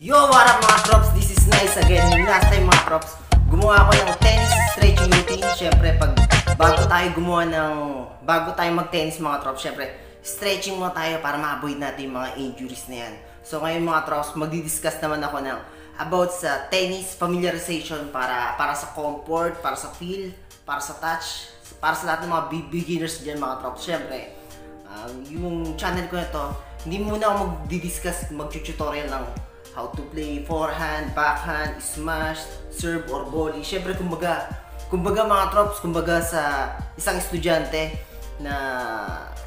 Yo, what up mga trops? This is Nice again. Last time mga trops, gumawa ako ng tennis stretching routine. Syempre, bago tayo mag-tennis mga trops, syempre, stretching mo tayo para ma-avoid natin yung mga injuries na yan. So ngayon mga trops, magdi-discuss naman ako about sa tennis familiarization para sa comfort, para sa feel, para sa touch, para sa lahat ng mga beginners dyan mga trops. Syempre, yung channel ko na to, hindi muna ako magdi-discuss, mag-tutorial ng how to play forehand, backhand, smash, serve, or volley. Syempre, kumbaga mga trops, kumbaga sa isang estudyante na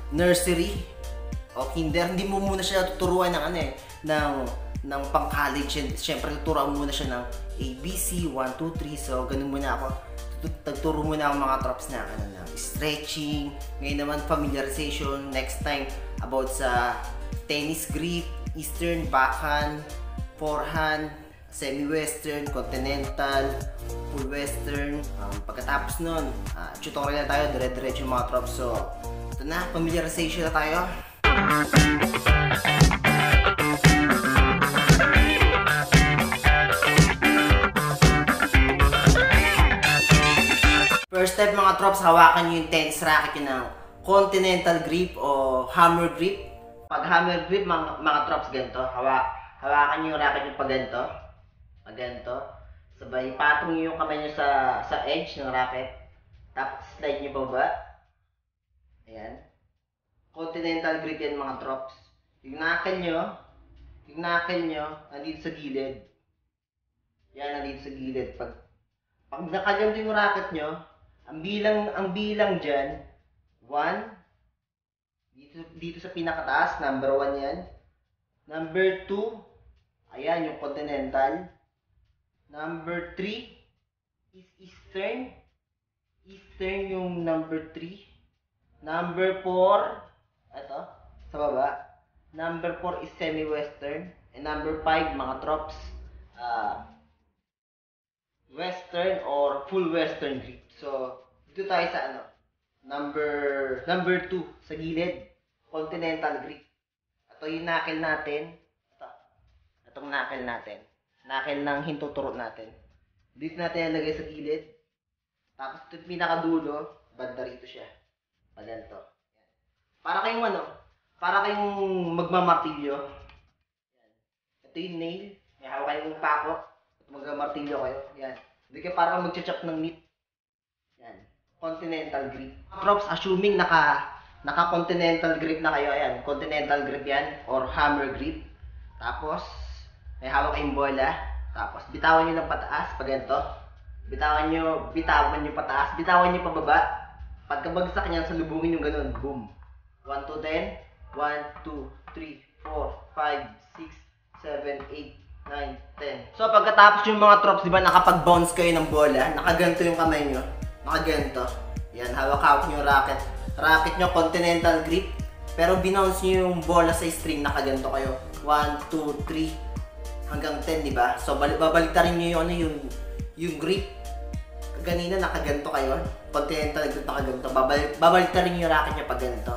nursery o kinder, hindi mo muna siya tuturuan ng pang-college. Syempre, tuturuan muna siya ng ABC, 1, 2, 3. So, ganun muna ako. Tagturo muna ako mga trops na stretching. Ngayon naman, familiarization. Next time, about sa tennis grip, eastern, backhand, forehand, semi-western, continental, full western. Pagkatapos nun, tutorial na tayo, dire-diretso yung mga trops. So, ito na, familiarization na tayo. First step mga trops, hawakan nyo yung tennis racket nyo ng continental grip o hammer grip. Pag hammer grip, mga trops, ganito. Hawakan nyo yung racket nyo pag ganito. Sabay, patong nyo yung kamay nyo sa edge ng racket. Tapos slide nyo pababa. Ayan. Continental grip yan mga trops. Yung knuckle nyo, nandito sa gilid. Yan, nandito sa gilid. Pag nakaganto yung racket nyo, ang bilang dyan, 1, dito sa pinakataas, number 1 yan. Number 2, ayan yung continental. Number 3 is eastern. Eastern yung number 3. Number 4, ito, sa baba. Number 4 is semi-western. And number 5, mga trops, western or full western grip. So, dito tayo sa number 2 sa gilid, continental grip. Ito yung knuckle natin. Itong knuckle natin. Knuckle ng hintuturo natin. Dito natin ilagay sa gilid. Tapos ito yung pinakadulo, banda rito siya. Ganito. Para kayong magmamartilyo. Ito yung nail. May hawak kayong pako. Magmamartilyo kayo. Yan. Hindi kayo parang mag-chop ng meat. Yan. Continental grip. Props, assuming naka-continental grip na kayo. Ayan. Continental grip yan. Or hammer grip. Tapos, may hawak kayong bola. Tapos, bitawan nyo ng pataas. Pag ganito. Bitawan nyo pataas. Bitawan nyo pababa. Pagkabagsak niyan, salubungin yung ganun. Boom. 1 to 10. 1, 2, 3, 4, 5, 6, 7, 8, 9, 10. So pagkatapos yung mga trops, di ba nakapag-bounce kayo ng bola, nakaganto yung kamay nyo, nakaganto. Yan, hawak-hawak nyo yung racket. Racket nyo, continental grip, pero binounce nyo yung bola sa string, nakaganto kayo. 1, 2, 3, hanggang 10, di ba? So babaliktarin nyo yung grip. Ganina, nakaganto kayo. Continental grip, nakaganto. Babaliktarin nyo yung racket nyo pag ganito.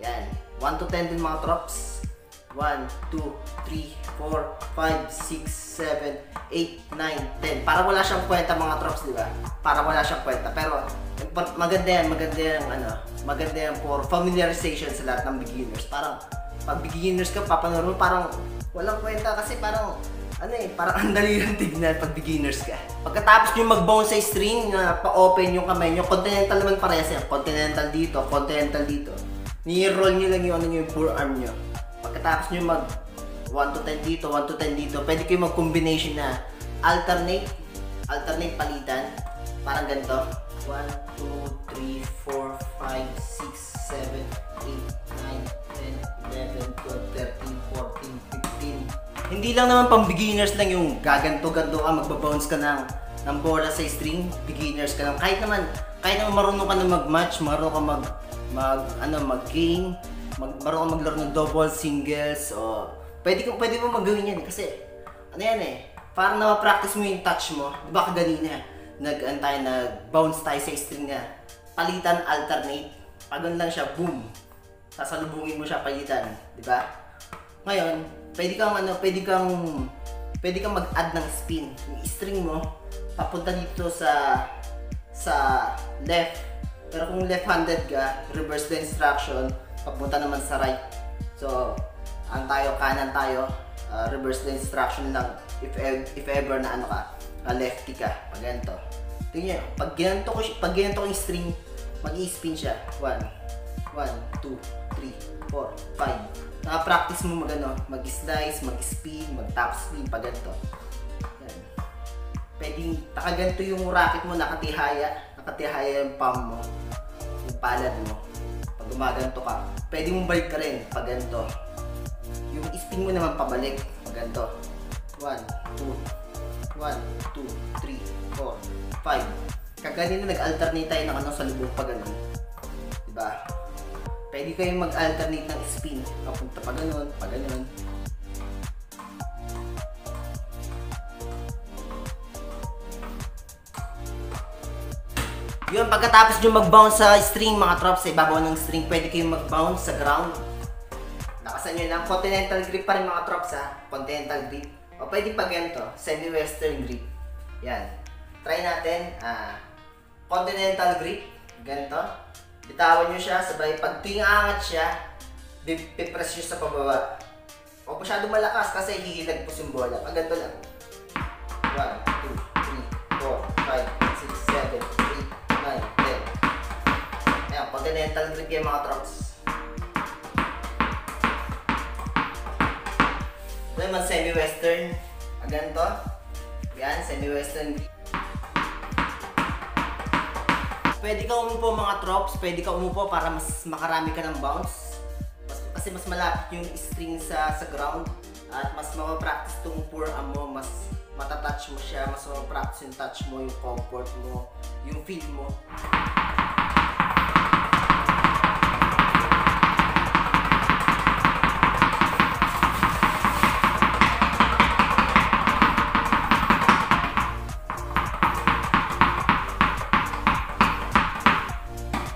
Yan. 1 to 10 din mga trops. 1, 2, 3, 4, 5, 6, 7, 8, 9, 10. Para wala siyang kwenta mga trops, di ba? Para wala siyang kwenta. Pero maganda yan for familiarization sa lahat ng beginners. Parang pag beginners ka, papanood mo parang walang kwenta kasi parang parang ang dali lang tignan pag beginners ka. Pagkatapos nyo mag-bounce sa string na pa-open yung kamay nyo, continental naman parehas yan. Continental dito, continental dito. Ni-roll nyo lang yung forearm nyo. Pagkatapos nyo mag 1 to 10 dito, 1 to 10 dito, pwede kayo mag-combination na alternate palitan. Parang ganito. 1, 2, 3, 4, 5, 6, 7, 8, 9, 10, 11, 12, 13, 14, 15. Hindi lang naman pang beginners lang yung gaganto-ganto ka, magbabounce ka ng bola sa string. Beginners ka lang. Kahit naman marunong ka na mag-match, marunong ka mag-game, marunong ka maglaro ng double, singles, o pwede mo magawin yan kasi parang na-practice mo yung touch mo. Diba kaganina nag-bounce tayo sa string na palitan, alternate. Pag lang siya, boom, sasalubungin mo siya, palitan, diba? Ngayon, pwede kang pwede kang mag-add ng spin. Yung string mo, papunta dito sa left. Pero kung left-handed ka, reverse the instruction, papunta naman sa right. So, kanan tayo, reverse the instruction lang if ever na lefty ka, pag ganito. Tingnan nyo, pag ganito ko yung string, mag-i-spin siya. 1, 2, 3, 4, 5. Naka-practice mo mag-slice, mag-spin, mag-top spin, pag ganito. Yan. Pwedeng, nakaganto yung racket mo, nakatihaya yung palm mo, yung palad mo. Pag gumaganto ka, pwede mong balik ka rin, pag ganito. Yung spin mo naman pabalik, pag ganito. 1, 2, 3, 4, 5. Kaganina nag-alternate tayo ng sa lubong pa ganun. Diba? Pwede kayong mag-alternate ng spin. Papunta pa ganun, pa ganun. Yun, pagkatapos nyo mag-bounce sa string mga trops, sa ibabaw ng string, pwede kayong mag-bounce sa ground. Lakasan nyo lang. Continental grip pa rin mga trops ha. Continental grip. O pwede pa ganito, semi-western grip. Yan. Try natin. Continental grip. Ganito. Bitawan nyo siya, sabay pag tuwing aangat siya, pipress nyo sa pababa. Huwag masyado malakas kasi hihilag po yung bola. Pag ganito lang. 1, 2, 3, 4, 5, 6, 7, 8, 9, 10. Ayan, continental grip yung mga trops. Ito naman semi-western. Pag ganito. Yan, semi-western grip. Pwede ka umupo mga trops, pwede ka umupo para mas makarami ka ng bounce. Kasi mas malapit yung string sa ground at mas mapapractice itong forearm mo, mas matatouch mo siya, mas mapapractice yung touch mo, yung comfort mo, yung feel mo.